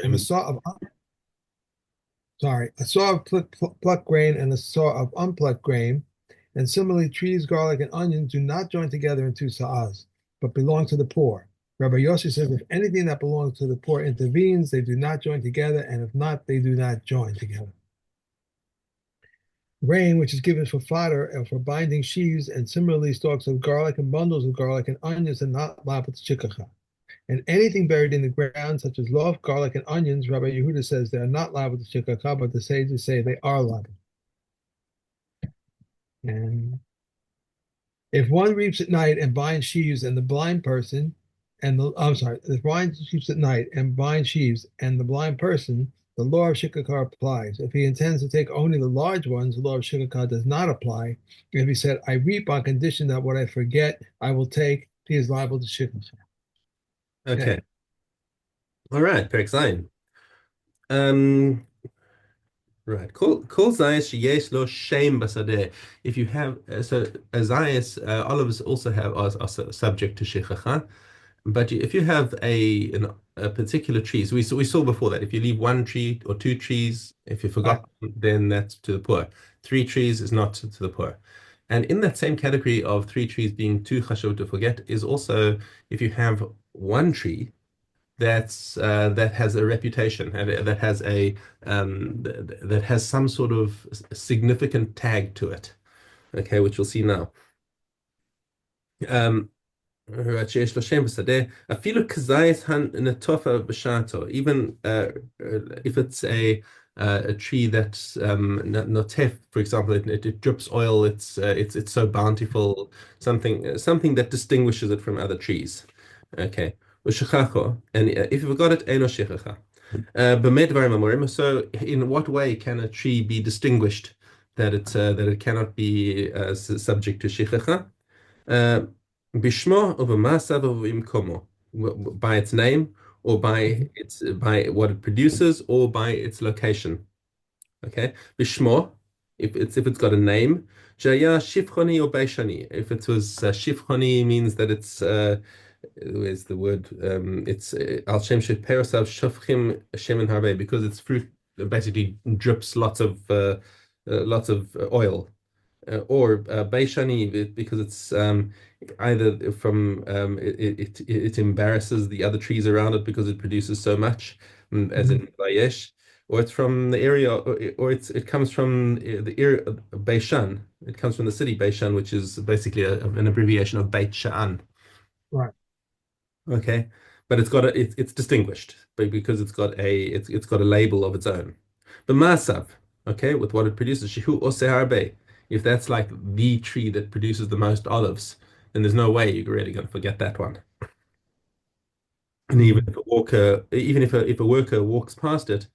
and a saw of plucked grain and a saw of unplucked grain. And similarly, trees, garlic, and onions do not join together into sa'as, but belong to the poor. Rabbi Yossi says if anything that belongs to the poor intervenes, they do not join together, and if not, they do not join together. Grain, which is given for fodder and for binding sheaves, and similarly stalks of garlic and bundles of garlic and onions are not liable to shikacha. And anything buried in the ground, such as loaf, garlic, and onions, Rabbi Yehuda says they are not liable to shikakah, but the sages say they are liable. And if one reaps at night and binds sheaves, and the blind person, and the I'm sorry, if one reaps at night and binds sheaves, and the blind person, the law of shikakah applies. If he intends to take only the large ones, the law of shikakah does not apply. If he said, "I reap on condition that what I forget I will take," he is liable to shikakah. Okay. Okay. All right. Perek Zayin. Um, right. Kol zayis sheyesh lo shem basadeh. If you have so a zayis, olives also have are subject to shechacha. But if you have a particular tree, so we saw before that if you leave one tree or two trees, if you Right. forgot, then that's to the poor. Three trees is not to the poor. And in that same category of three trees being too chashuv to forget is also if you have one tree that has a reputation and that has that has some sort of significant tag to it. Okay, which we'll see now. Um, right, שיש לו שם בשדה, אפילו כזית הנטופה בשעתו, even if it's a tree that's notef, for example, it drips oil, it's so bountiful, something that distinguishes it from other trees. Okay. ושכחו, and if you forgot it, אינו שכחה. במה דברים אמורים? So in what way can a tree be distinguished that it cannot be subject to שכחה? Bishmo of a masav of imkomo, by its name or by what it produces or by its location. Okay, Bishmo, if it's got a name. Jaya shifchoni or beishani. If it was shifchoni means that it's where's the word? It's al shem sheperosav shofchim shemen harbe because its fruit basically drips lots of oil or Beishani because it's either from it embarrasses the other trees around it because it produces so much, as Mhm. in Bayesh, or it's from the area, or it comes from the area Beishan. It comes from the city Beishan, which is basically an abbreviation of Beit Sha'an. Right. Okay, but it's distinguished because it's got a label of its own. The masav, okay, with what it produces, shihu oseharbe. If that's like the tree that produces the most olives, then there's no way you're really going to forget that one. And Mhm. even if a worker walks past it,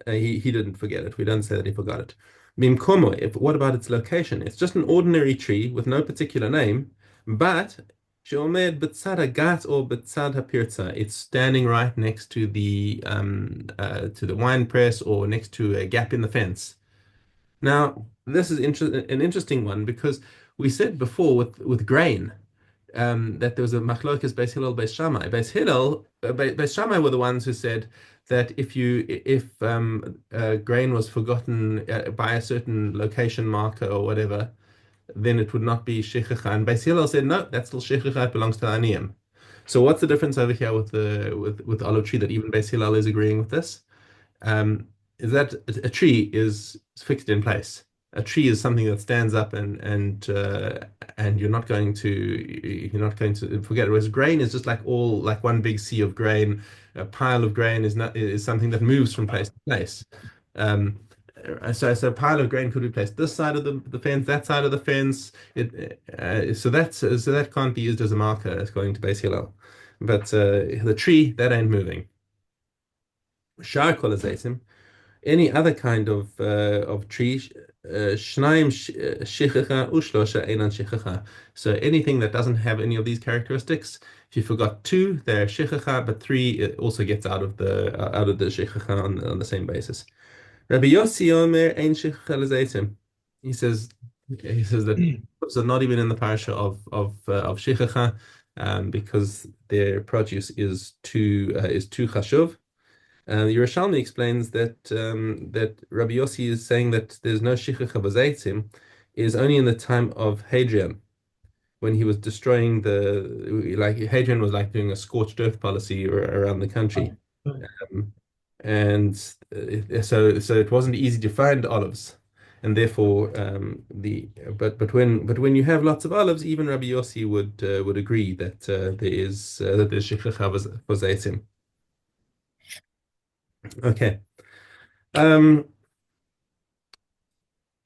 he didn't forget it. We don't say that he forgot it. Mimkomo, if what about its location? It's just an ordinary tree with no particular name, but sheomed b'tzad gat or b'tzad hapirza. It's standing right next to the wine press or next to a gap in the fence. Now, this is an interesting one because we said before with grain that there was a machlokas Beis Hillel, Beis Shammai. Beis Shammai were the ones who said that if grain was forgotten by a certain location marker or whatever, then it would not be shechicha. And Beis Hillel said no, that's still shechicha. It belongs to aniyim. So what's the difference over here with olive tree that even Beis Hillel is agreeing with this? Is that a tree is fixed in place. A tree is something that stands up and you're not going to forget it. Whereas grain is just like one big sea of grain. A pile of grain is something that moves from place to place. Um, so a pile of grain could be placed this side of the fence, that side of the fence. So that can't be used as a marker according to Beis Hillel. But the tree that ain't moving. Shar kol any other kind of tree, shnaim shichacha ushlosha einan shichacha. So anything that doesn't have any of these characteristics, if you forgot two, they're shichacha, but three it also gets out of the shichacha on the same basis. Rabbi Yossi Omer ein shichacha l'zeitim. He says he says that so not even in the parasha of shichacha, because their produce is too chashuv. Yerushalmi explains that Rabbi Yossi is saying that there's no shichach b'zeitzim is only in the time of Hadrian when he was destroying like Hadrian was like doing a scorched earth policy around the country. Right. Right. Um, and so it wasn't easy to find olives, and therefore the but when you have lots of olives, even Rabbi Yossi would agree that there's shikha for zaytim. Okay. Um,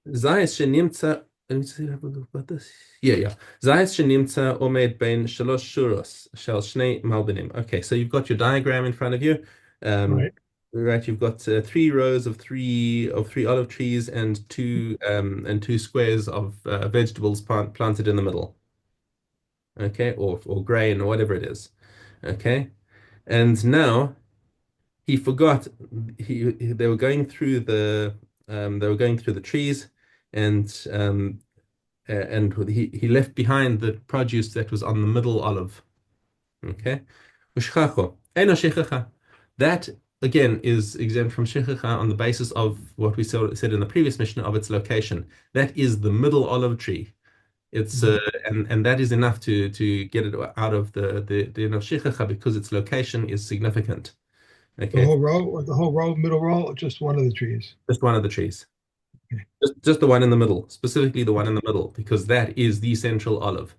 Zayis shenimtza. Let me see about this. Yeah. Zayis shenimtza omed bein shalosh shuros shel shnei malbinim. Okay, so you've got your diagram in front of you. Um, Right. right, you've got three rows of three olive trees and two squares of vegetables planted in the middle. Okay, or grain or whatever it is. Okay, and now he forgot they were going through the trees and he left behind the produce that was on the middle olive. Okay. Ushchacho. Eno shechacha. That again is exempt from shechacha on the basis of what we said in the previous Mishnah of its location. That is the middle olive tree. It's Mhm. and that is enough to get it out of the Eno shechacha because its location is significant. The Okay. whole row, or the whole row, middle row, or just one of the trees? Just one of the trees. Okay. Just the one in the middle, specifically the one in the middle, because that is the central olive.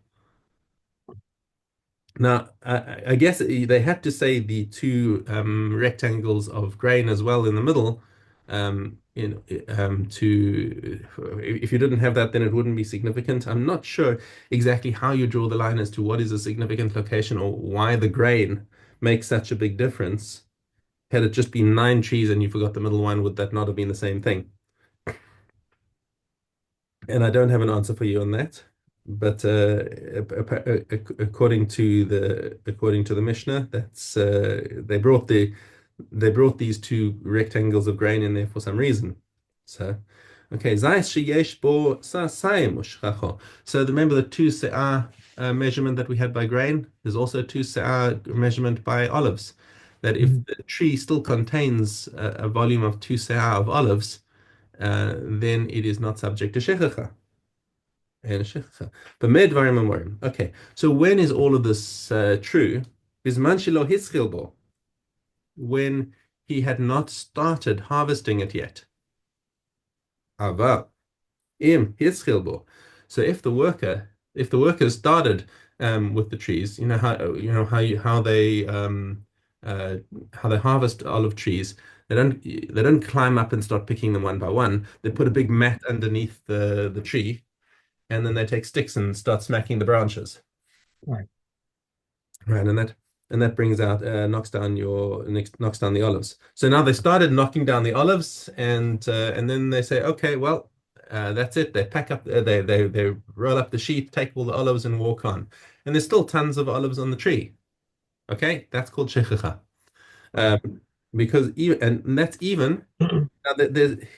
Now, I guess they had to say the two rectangles of grain as well in the middle. To if you didn't have that, then it wouldn't be significant. I'm not sure exactly how you draw the line as to what is a significant location or why the grain makes such a big difference. Had it just been nine trees and you forgot the middle one, would that not have been the same thing? And I don't have an answer for you on that. But according to the Mishnah, that's they brought these two rectangles of grain in there for some reason. So, okay, zayis sheyesh bo sa'asayim ushchacho. So remember the two se'ah measurement that we had by grain. There's also two se'ah measurement by olives. That if Mhm. the tree still contains a volume of two se'ah of olives, then it is not subject to shechacha. B'mei dvarim amorim. Okay, so when is all of this true? Bizman shelo hitzchil bo, when he had not started harvesting it yet. Ava im hitzchil bo. So if the worker started with the trees, uh, how they harvest olive trees. They don't climb up and start picking them one by one. They put a big mat underneath the tree and then they take sticks and start smacking the branches. Right. Right, and that brings out knocks down the olives. So now they started knocking down the olives, and then they say, okay, well, that's it. They pack up, they roll up the sheet, take all the olives, and walk on. And there's still tons of olives on the tree. Okay, that's called shechicha. Right. Um, because even and that's even now,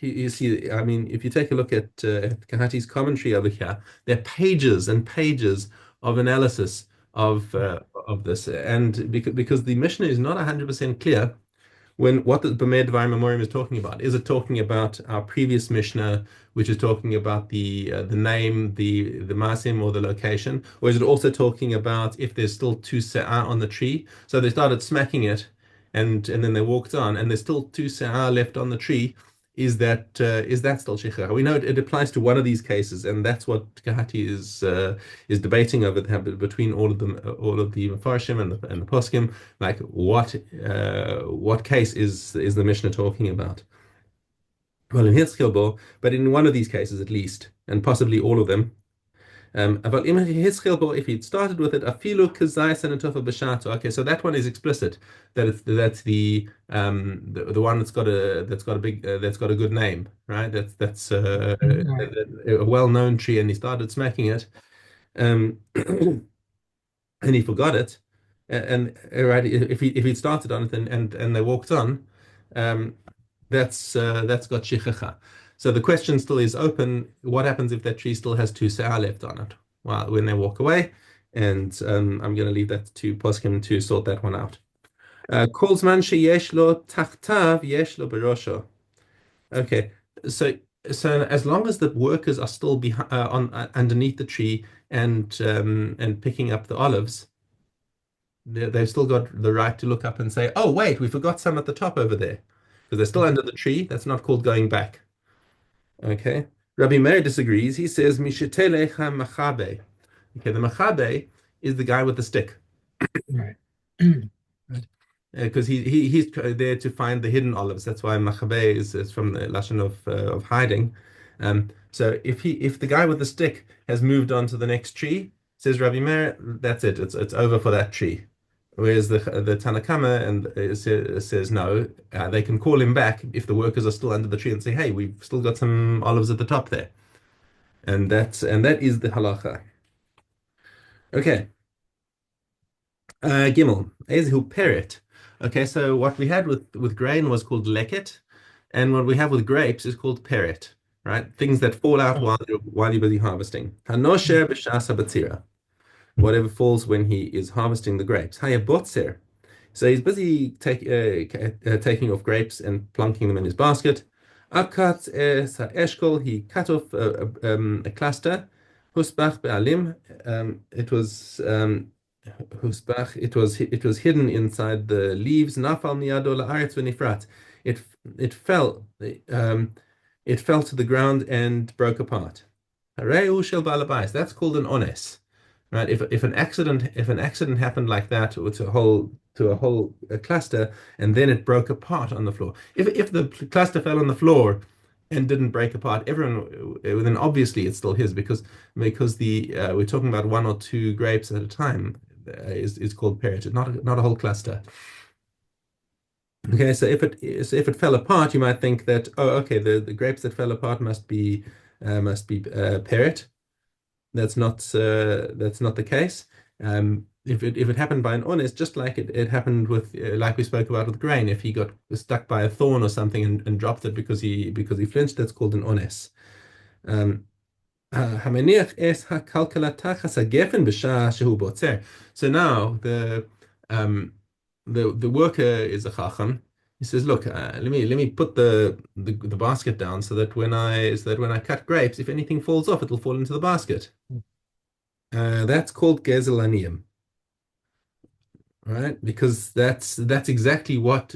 you see, I mean, if you take a look at Kahati's commentary over here, there are pages and pages of analysis of this, and because the Mishnah is not 100% clear when what the B'mei Devarim Memoriam is talking about. Is it talking about our previous Mishnah, which is talking about the name, the masim, or the location, or is it also talking about if there's still two se'ah on the tree? So they started smacking it, and then they walked on, and there's still two se'ah left on the tree. Is that still shikha? We know it applies to one of these cases, and that's what Kahati is debating over between all of the Mefarshim and the Poskim. Like what case is the Mishnah talking about? Well, in Hitzchil, but in one of these cases at least, and possibly all of them. But if he'd started with it, afilu kazayis and b'shato. Okay, so that one is explicit. That's the one that's got a good name, right? That's Right. a well-known tree, and he started smacking it. Um, and he forgot it. Right, if he'd started on it and they walked on, um, that's got shichacha. So the question still is open. What happens if that tree still has two se'ah left on it? Well, when they walk away, and I'm going to leave that to Poskim to sort that one out. כל זמן שיש לו תחתיו, יש לו בראשו. Okay, so so as long as the workers are still behind on underneath the tree and picking up the olives, they've still got the right to look up and say, "Oh, wait, we forgot some at the top over there," because they're still under the tree. That's not called going back. Okay. Rabbi Meir disagrees. He says, "Mishetelecha machabe." Okay, the machabe is the guy with the stick. Right. Right. Because he's there to find the hidden olives. That's why machabe is from the lashon of hiding. So if the guy with the stick has moved on to the next tree, says Rabbi Meir, that's it. It's over for that tree. Whereas the Tanakama and says no, they can call him back if the workers are still under the tree and say, hey, we've still got some olives at the top there, and that is the halacha. Okay. Gimel, Ezehu Peret. Okay, so what we had with grain was called leket, and what we have with grapes is called peret, right? Things that fall out Oh, while you're busy harvesting. Hanosher b'shas habatzira, whatever falls when he is harvesting the grapes. Hayabotzer. So he's busy taking off grapes and plunking them in his basket. Akat es ha'eshkol, he cut off a cluster. Husbach be'alim, it was hidden inside the leaves. Nafal miyado la'aretz v'nifrat. It it fell um, it fell to the ground and broke apart. Hareu shel balabais. That's called an ones, right? If an accident happened like that to a whole cluster and then it broke apart on the floor. If the cluster fell on the floor and didn't break apart, then obviously it's still his because the we're talking about one or two grapes at a time is called peret, not a whole cluster. Okay, so if it fell apart, you might think that, oh, okay, the grapes that fell apart must be peret. That's not the case. If it happened by an honest, just like it happened with like we spoke about with grain, if he got stuck by a thorn or something and dropped it because he flinched, that's called an honest. Um, המניח es הכלכלה תחת הגפן בשעה שהוא בוצר. So now the worker is a chacham. He says, "Look, let me put the basket down so that when I cut grapes, if anything falls off, it'll fall into the basket." That's called gezel, right? Because that's exactly what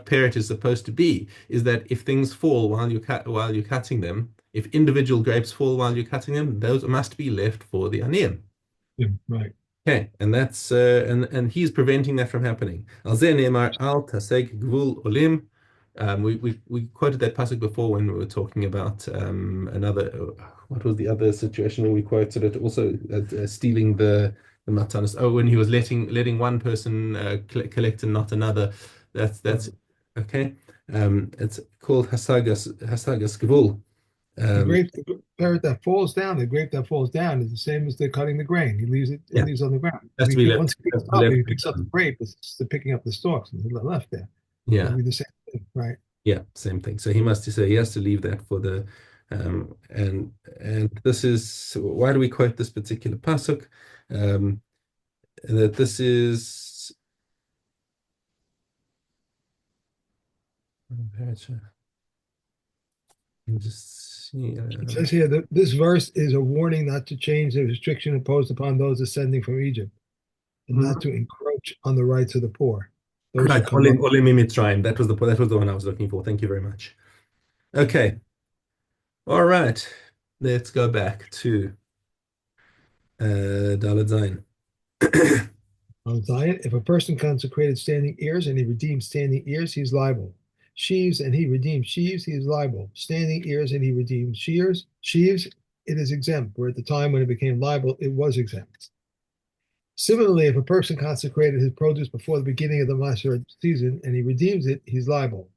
parrot is supposed to be, is that if things fall while you're cutting them, if individual grapes fall while you're cutting them, those must be left for the aniyim. yeah, right. Okay, and he's preventing that from happening. Al zeh ne'emar al taseg gvul olim. We quoted that passage before when we were talking about another. What was the other situation when we quoted it? Also stealing the matanos. Oh, when he was letting one person collect and not another. That's okay. It's called hasagas gvul. Um, The parrot that falls down, the grape that falls down is the same as the cutting the grain. He leaves it, it yeah, leaves on the ground. has to be left. Once he picks Has it to be up, left. he picks up the grape, it's the picking up the stalks and left there. It'll Yeah. be the same thing, right? Yeah, same thing. So he has to leave that for the and this is why do we quote this particular pasuk? Um, that this is just see, It says here that this verse is a warning not to change the restriction imposed upon those descending from Egypt and not Mhm. to encroach on the rights of the poor. Those Right, should come up. Olim Mitzrayim. That was the one I was looking for. Thank you very much. Okay, all right. Let's go back to Dalet Zayin. On Zion, if a person consecrated standing ears and he redeems standing ears, he is liable. Sheaves and he redeems sheaves, he is liable. Standing ears and he redeems sheaves, it is exempt, where at the time when it became liable, it was exempt. Similarly, if a person consecrated his produce before the beginning of the Masorah season and he redeems it, he's liable.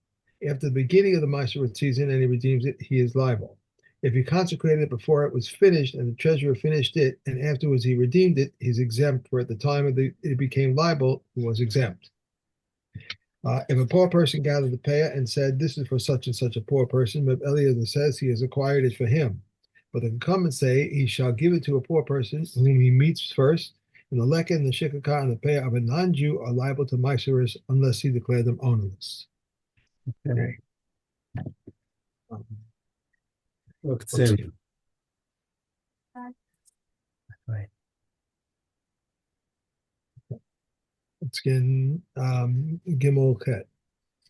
After the beginning of the Masorah season and he redeems it, he is liable. If he consecrated it before it was finished and the treasurer finished it, and afterwards he redeemed it, he's exempt, for at the time it became liable, he was exempt. If a poor person gathered the Peah and said, "This is for such and such a poor person," Reb Eliezer says he has acquired it for him. But the can come and say, "He shall give it to a poor person whom he meets first, And the Leka and the Shikakah and the Peah of a non-Jew are liable to Meiseris unless he declared them ownerless. Okay. Okay. Um, Looked let's soon. see. Right. Let's get Gimel Chet.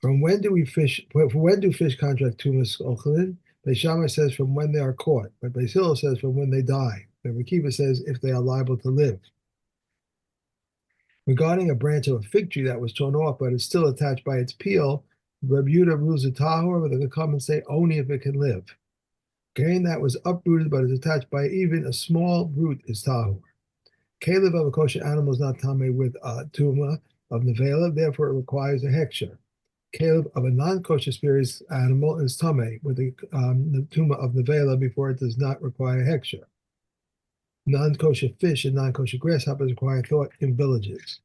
From when do we fish? For when do fish contract tumas ochlin? Beis Shammai says from when they are caught, but Beis Hillel says from when they die. But Rekiva says if they are liable to live. Regarding a branch of a fig tree that was torn off but is still attached by its peel, Reb Yehuda rules a tahor, but they could come and say only if it can live. Grain that was uprooted but is attached by even a small root is tahor. Caleb of a kosher animal is not tame with tuma of nevela, therefore it requires a hechsher. Caleb of a non-kosher spirits animal is tame with the tuma of nevela before it does not require hechsher. Non-kosher fish and non-kosher grasshoppers require thought in villages.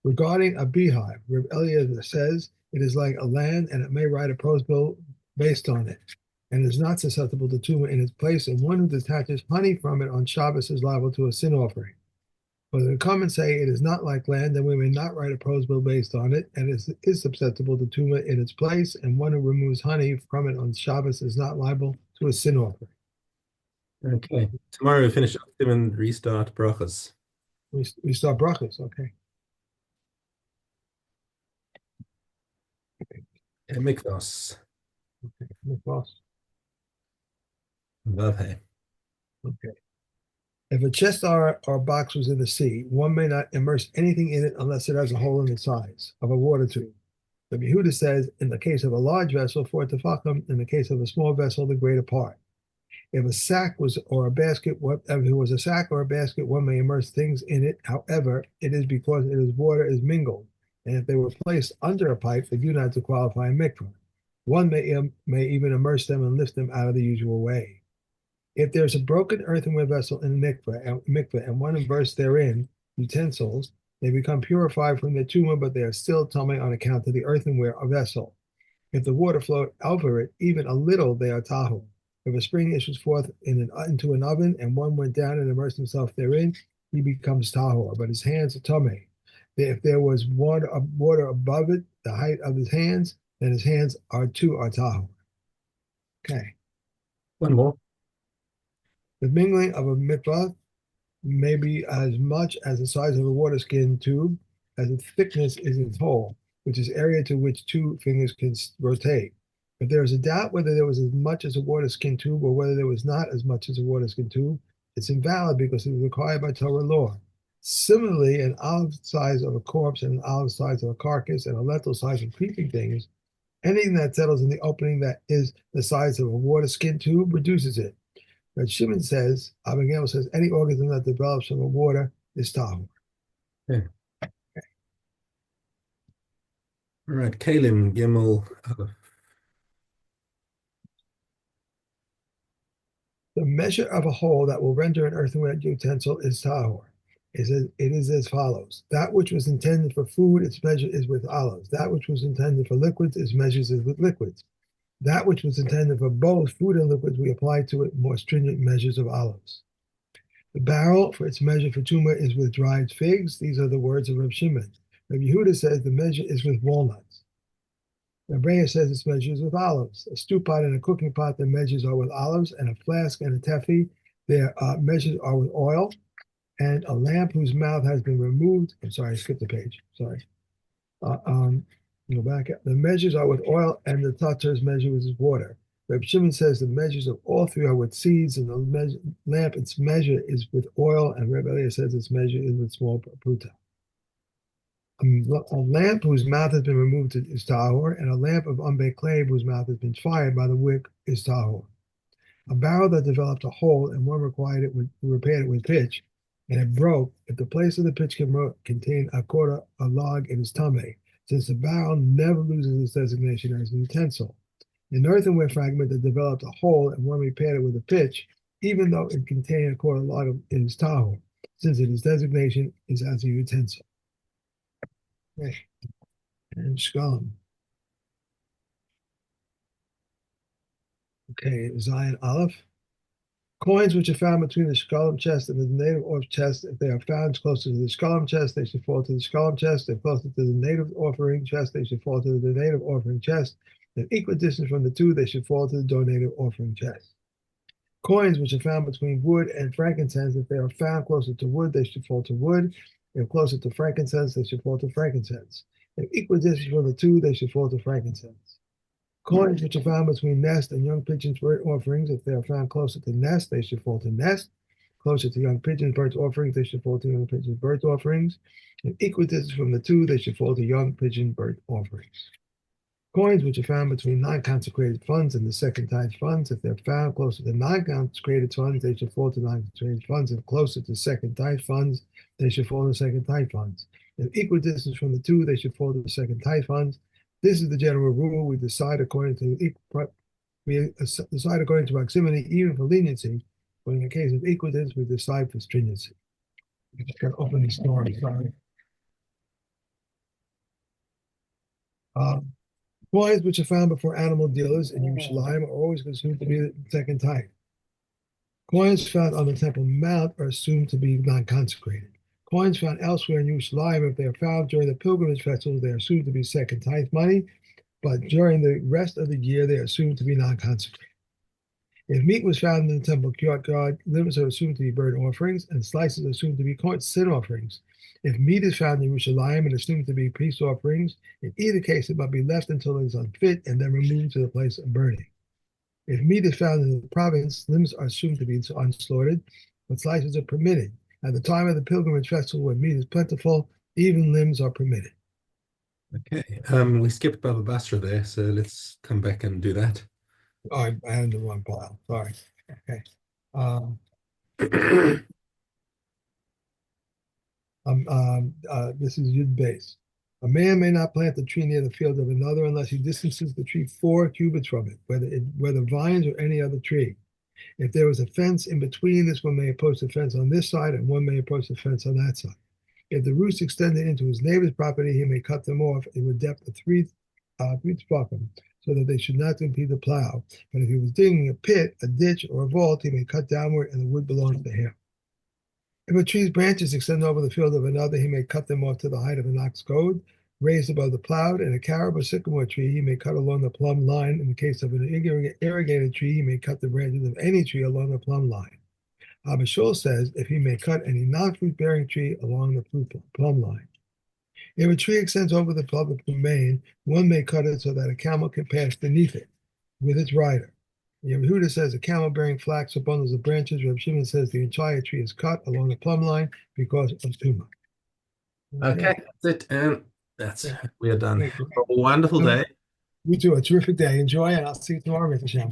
Regarding a beehive, Reb Eliezer says it is like a land and it may write a prose bill based on it, and is not susceptible to tuma in its place, and one who detaches honey from it on Shabbos is liable to a sin offering. But if they come and say it is not like land, then we may not write a prose bill based on it, and is susceptible to tuma in its place, and one who removes honey from it on Shabbos is not liable to a sin offering. Okay. Tomorrow we finish up and restart brachas. We start brachas, okay? Mikvos. Okay. Vav Okay. If a chest or box was in the sea, one may not immerse anything in it unless it has a hole in the sides of a water tube. The Yehuda says, in the case of a large vessel, for tefachim; in the case of a small vessel, the greater part. If a sack was or a basket, if it was a sack or a basket, one may immerse things in it. However, it is because it is water is mingled, and if they were placed under a pipe, they do not to qualify a mikvah. One may even immerse them and lift them out of the usual way. If there's a broken earthenware vessel in a mikveh and one immersed therein, utensils, they become purified from their tumor, but they are still tummy on account of the earthenware vessel. If the water flowed over it, even a little, they are tahu. If a spring issues forth into an oven and one went down and immersed himself therein, he becomes tahor, but his hands are tummy. If there was water above it, the height of his hands, then his hands are tahor. Okay. One more. The mingling of a mikvah may be as much as the size of a water skin tube as its thickness is its hole, which is area to which two fingers can rotate. If there is a doubt whether there was as much as a water skin tube or whether there was not as much as a water skin tube, it's invalid because it is required by Torah law. Similarly, an olive size of a corpse and an olive size of a carcass and a lentil size of creeping things, anything that settles in the opening that is the size of a water skin tube reduces it. But Shimon says, Abigail says, any organism that develops from the water is tahor. Okay. All right. Kalim, Gimel, Aleph. The measure of a hole that will render an earthenware utensil is tahor. It is as follows. That which was intended for food, its measure is with olives. That which was intended for liquids, its measures is with liquids. That which was intended for both food and liquids, we apply to it more stringent measures of olives. The barrel for its measure for tuma is with dried figs. These are the words of Reb Shimon. Reb Yehuda says the measure is with walnuts. Rebbeinu says its measures with olives. A stew pot and a cooking pot, their measures are with olives, and a flask and a tefi, their measures are with oil, and a lamp whose mouth has been removed. I'm sorry, I skipped the page. Sorry. Uh, um, Go back. The measures are with oil, and the tatar's measure is water. Reb Shimon says the measures of all three are with seeds, and the lamp, its measure is with oil, and Reb Eliezer says its measure is with small pruta. A lamp whose mouth has been removed is tahor, and a lamp of unbaked clay whose mouth has been fired by the wick is tahor. A barrel that developed a hole and one repaired it with pitch, and it broke. If the place of the pitch can contain a log, it is tame, since the barrel never loses its designation as an utensil. An earthenware fragment that developed a hole and one repaired it with a pitch, even though it contained a quarter log, it is tahor, since its designation is as a utensil. Okay. And Shkolm. Okay, Zion Aleph. Coins which are found between the skullum chest and the native orphan chest, if they are found closer to the skullum chest, they should fall to the skullum chest. If closer to the native offering chest, they should fall to the native offering chest. If equal distance from the two, they should fall to the donated offering chest. Coins which are found between wood and frankincense, if they are found closer to wood, they should fall to wood. If closer to frankincense, they should fall to frankincense. If equal distance from the two, they should fall to frankincense. Coins which are found between nest and young pigeons' bird offerings, if they are found closer to nest, they should fall to nest. Closer to young pigeons' bird offerings, they should fall to young pigeons' bird offerings. If equal distance from the two, they should fall to young pigeon bird offerings. Coins which are found between non-consecrated funds and the second tithe funds, if they're found closer to non-consecrated funds, they should fall to non-consecrated funds. If closer to second tithe funds, they should fall to second tithe funds. If equal distance from the two, they should fall to the second tithe funds. This is the general rule. We decide according to proximity, even for leniency. But in the case of equal distance, we decide for stringency. You just got to open the store. Sorry. Uh, Coins which are found before animal dealers in Yerushalayim are always considered to be the second type. Coins found on the Temple Mount are assumed to be non-consecrated. Coins found elsewhere in Yerushalayim, if they are found during the pilgrimage festivals, they are assumed to be second tithe money, but during the rest of the year, they are assumed to be non-consecrated. If meat was found in the temple courtyard, livers are assumed to be burnt offerings, and slices are assumed to be sin offerings. If meat is found in Yerushalayim and assumed to be peace offerings, in either case it must be left until it is unfit and then removed to the place of burning. If meat is found in the province, limbs are assumed to be unslaughtered, but slices are permitted. At the time of the pilgrimage festival, when meat is plentiful, even limbs are permitted. Okay. We skipped Baba Basra there, so let's come back and do that. Oh, I had the wrong pile. Sorry. Okay. Um, this is Yud base. A man may not plant the tree near the field of another unless he distances the tree 4 cubits from it, whether vines or any other tree. If there was a fence in between, this one may approach the fence on this side and one may approach the fence on that side. If the roots extended into his neighbor's property, he may cut them off in a depth of three tefachim, so that they should not impede the plow. But if he was digging a pit, a ditch, or a vault, he may cut downward and the wood belongs to him. If a tree's branches extend over the field of another, he may cut them off to the height of an ox goad, raised above the plowed, and a carob or sycamore tree he may cut along the plumb line. In the case of an irrigated tree, he may cut the branches of any tree along the plumb line. Abba Shul says if he may cut any non-fruit bearing tree along the plumb line. If a tree extends over the public domain, one may cut it so that a camel can pass beneath it with its rider. Yehuda says a camel bearing flax or bundles of branches. Reb Shimon says the entire tree is cut along the plumb line because of tuma. Okay, Okay. that's it. And that's Thank we are done. you. Have a wonderful day. You too. A terrific day. Enjoy, and I'll see you tomorrow, Mr. Shem.